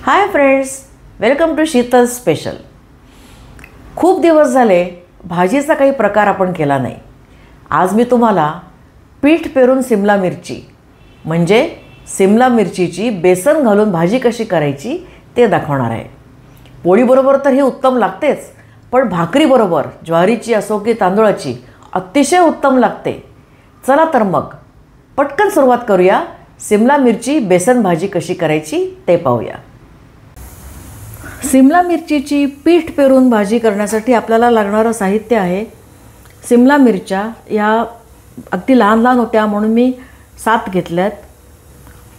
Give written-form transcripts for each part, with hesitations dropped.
High friends, welcome to Sheetal special. खूप दिवस झाले भाजीचा काही प्रकार आपण केला नाही। आज मी तुम्हाला पीठ पेरून सिमला मिरची म्हणजे सिमला मिरचीची बेसन घालून भाजी कशी करायची ते दाखवणार आहे। पोळीबरोबर तर ही उत्तम लागतेच, पण भाकरीबरोबर ज्वारीची असो की तांदूळाची अतिशय उत्तम लागते। चला तर मग पटकन सुरुवात करूया। सिमला मिरची बेसन भाजी कशी करायची ते पाहूया। सिमला मिरचीची पीठ पेरून भाजी करण्यासाठी आपल्याला लागणारं साहित्य आहे सिमला मिरच्या। या अगदी लहान लहान होत्या म्हणून मी 7 घेतल्यात।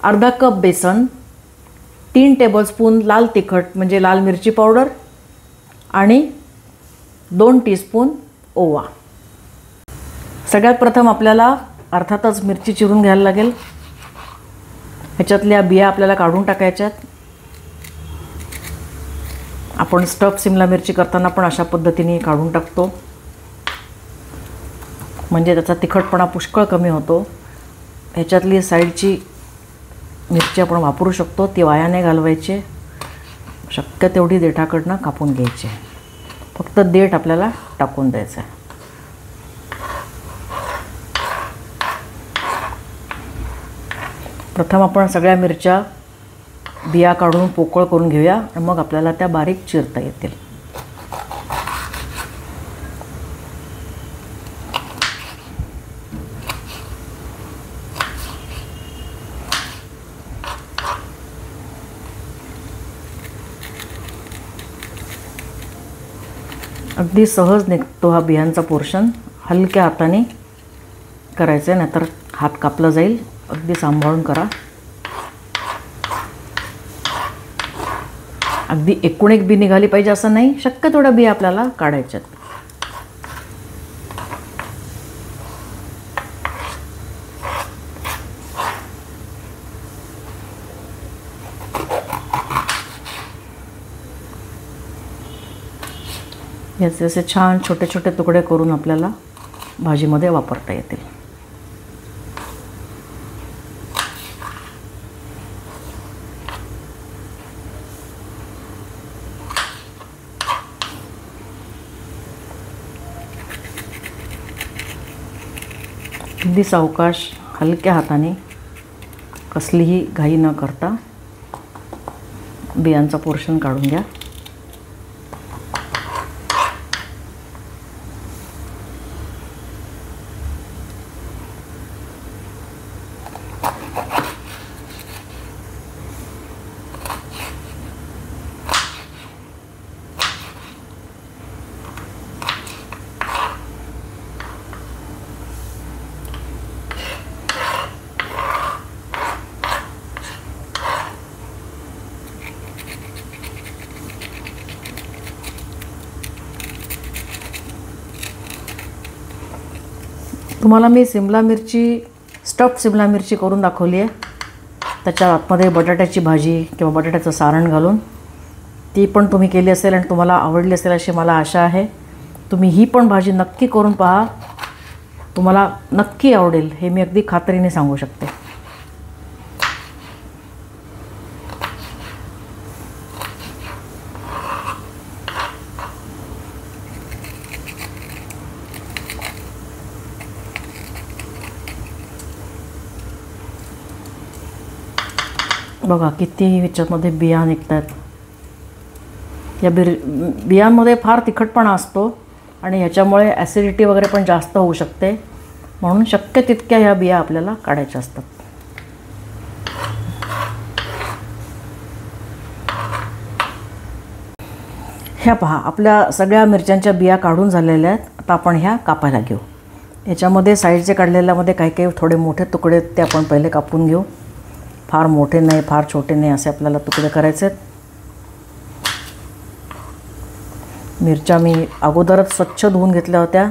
अर्धा कप बेसन, 3 टेबलस्पून लाल तिखट म्हणजे लाल मिरची पावडर आणि 2 टीस्पून ओवा। सगळ्यात प्रथम आपल्याला अर्थातच मिरची चिरून घ्यायला लागेल। ह्याच्यातल्या बिया आपल्याला काढून टाकायच्यात। आपण स्टफ सिमला मिरची करताना पण अशा पद्धतीने काढून टाकतो, म्हणजे त्याचा तिखटपणा पुष्कळ कमी होतो। ह्याच्यातली साईडची मिरची आपण वापरू शकतो, ती वाया नाही घालवायची। शक्य तेवढी देठाकडनं कापून घ्यायची, फक्त देठ आपल्याला टाकून द्यायचं आहे। प्रथम आपण सगळ्या मिरच्या बिया काढून पोकळ करून घेऊया आणि मग आपल्याला त्या बारीक चिरता येतील। अगदी सहज निघतो हा बियांचा पोर्शन। हलक्या हाताने करायचं आहे, नाहीतर हात कापला जाईल। अगदी सांभाळून करा। अगदी एकूण एक बी निघाली पाहिजे असं नाही, शक्य थोड्या बिया आपल्याला काढायच्यात। याचे असे छान छोटे छोटे तुकडे करून आपल्याला भाजीमध्ये वापरता येतील। अगदी सावकाश हलक्या हाताने, कसलीही घाई न करता बियांचा पोर्शन काढून घ्या। तुम्हाला मी सिमला मिरची स्टफ सिमला मिरची करून दाखवली आहे। त्याच्या आतमध्ये बटाट्याची भाजी किंवा बटाट्याचं सारण घालून ती पण तुम्ही केली असेल आणि तुम्हाला आवडली असेल अशी मला आशा आहे। तुम्ही ही पण भाजी नक्की करून पहा, तुम्हाला नक्की आवडेल हे मी अगदी खात्रीने सांगू शकते। बघा किती ह्याच्यामध्ये बिया निघतात। या बियांमध्ये फार तिखटपणा असतो आणि ह्याच्यामुळे ॲसिडिटी वगैरे पण जास्त होऊ शकते, म्हणून शक्य तितक्या ह्या बिया आपल्याला काढायच्या असतात। ह्या पहा, आपल्या सगळ्या मिरच्यांच्या बिया काढून झालेल्या आहेत। आता आपण ह्या कापायला घेऊ। याच्यामध्ये साईडचे काढलेल्यामध्ये काही काही थोडे मोठे तुकडे ते आपण पहिले कापून घेऊ। फार मोठे नाही, फार छोटे नाही, असे आपल्याला तुकडे करायचे आहेत। मिरच्या मी अगोदरच स्वच्छ धुवून घेतल्या होत्या,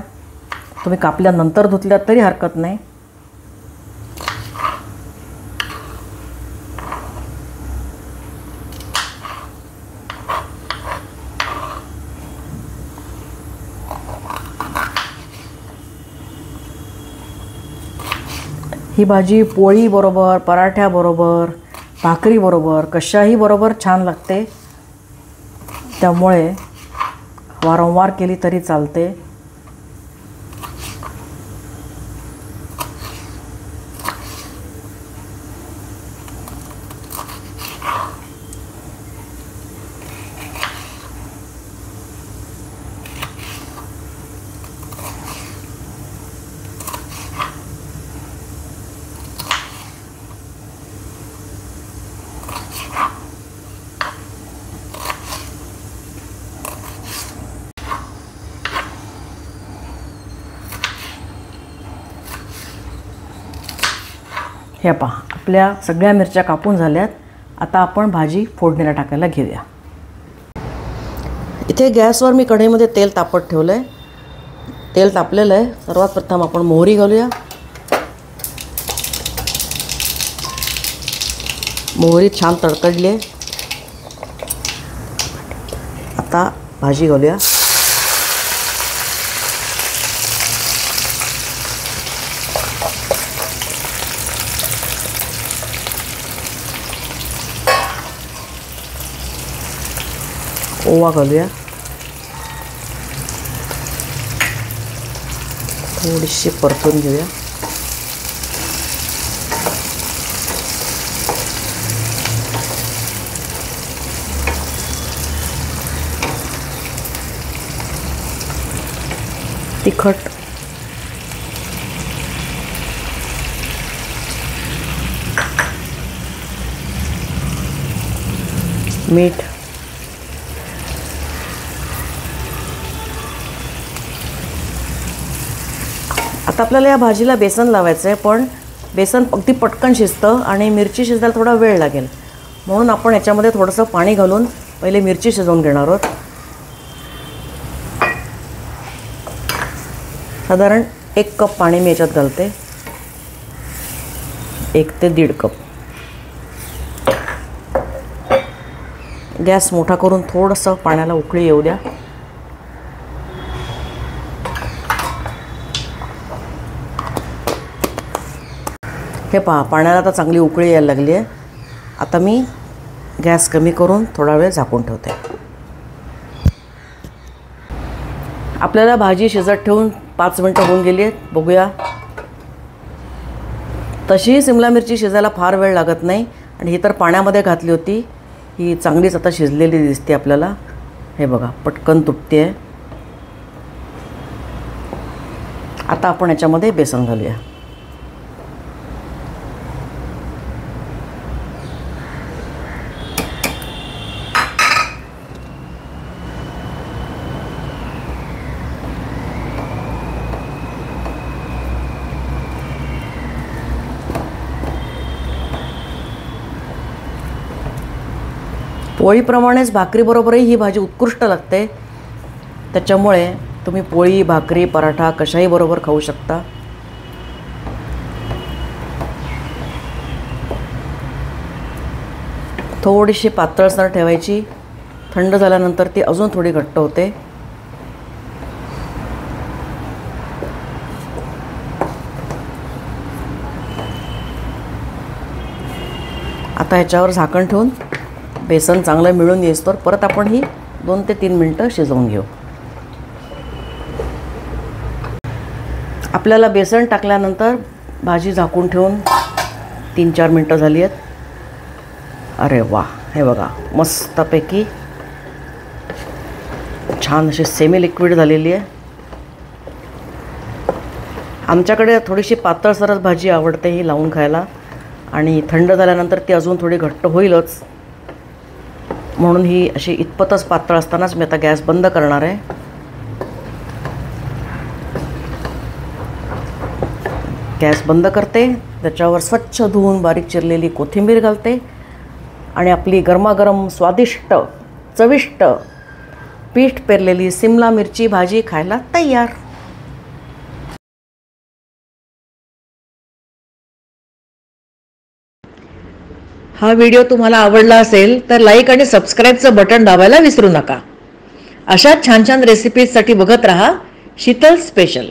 तुम्ही कापल्यानंतर धुतल्यात तरी हरकत नाही। ही भाजी पोळीबरोबर, पराठ्याबरोबर भाकरीबरोबर कशाही बरोबर छान लागते, त्यामुळे वारंवार केली तरी चालते. हे पहा, आपल्या सगळ्या मिरच्या कापून झाल्यात. आता आपण भाजी फोडणीला टाकायला घेऊया. इथे गॅसवर मी कढईमध्ये तेल तापत ठेवलं आहे. तेल तापलेलं आहे. सर्वात प्रथम आपण मोहरी घालूया. मोहरी छान तडतडली आहे. आता भाजी घालूया. ओवा घालूया. थोडीशी परतून घेऊया. तिखट, मीठ, आता आपल्याला या भाजीला बेसन लावायचं आहे, पण बेसन अगदी पटकन शिजतं आणि मिरची शिजायला थोडा वेळ लागेल, म्हणून आपण याच्यामध्ये थोडंसं पाणी घालून पहिले मिरची शिजवून घेणार आहोत. साधारण 1 कप पाणी मी याच्यात घालते. 1 ते 1.5 कप. गॅस मोठा करून थोडंसं पाण्याला उकळी येऊ द्या. हे पहा, पाण्याला आता चांगली उकळी यायला लागली आहे. आता मी गॅस कमी करून थोडा वेळ झाकून ठेवते. आपल्याला भाजी शिजत ठेवून 5 मिनटं होऊन गेली आहेत. बघूया. तशीही सिमला मिरची शिजायला फार वेळ लागत नाही आणि ही तर पाण्यामध्ये घातली होती. ही चांगलीच आता शिजलेली दिसते आपल्याला. हे बघा, पटकन तुटते आहे. आता आपण याच्यामध्ये बेसन घालूया. पोळीप्रमाणेच भाकरीबरोबरही ही भाजी उत्कृष्ट लागते. त्याच्यामुळे तुम्ही पोळी, भाकरी, पराठा कशाही बरोबर खाऊ शकता. थोडीशी पातळसर ठेवायची. थंड झाल्यानंतर ती अजून थोडी घट्ट होते. आता ह्याच्यावर झाकण ठेवून बेसन चांगलं मिळून येईस्तोवर परत आपण ही 2 ते 3 मिनटं शिजवून घेऊ. आपल्याला बेसन टाकल्यानंतर भाजी झाकून ठेवून 3-4 मिनटं झाली आहेत. अरे वा, हे बघा, मस्तपैकी छान अशी सेमी लिक्विड झालेली आहे. आमच्याकडे थोडीशी पातळसरच भाजी आवडते ही लावून खायला, आणि थंड झाल्यानंतर ती अजून थोडी घट्ट होईलच, म्हणून ही अशी इतपतच पातळ असतानाच मी आता गॅस बंद करणार आहे. गॅस बंद करते. त्याच्यावर स्वच्छ धुवून बारीक चिरलेली कोथिंबीर घालते आणि आपली गरमागरम स्वादिष्ट चविष्ट पीठ पेरलेली सिमला मिरची भाजी खायला तयार. हा व्हिडिओ तुम्हाला आवडला असेल तर लाईक आणि सबस्क्राईबचं बटन दाबायला विसरू नका. अशाच छान छान रेसिपीजसाठी बघत रहा शीतल स्पेशल.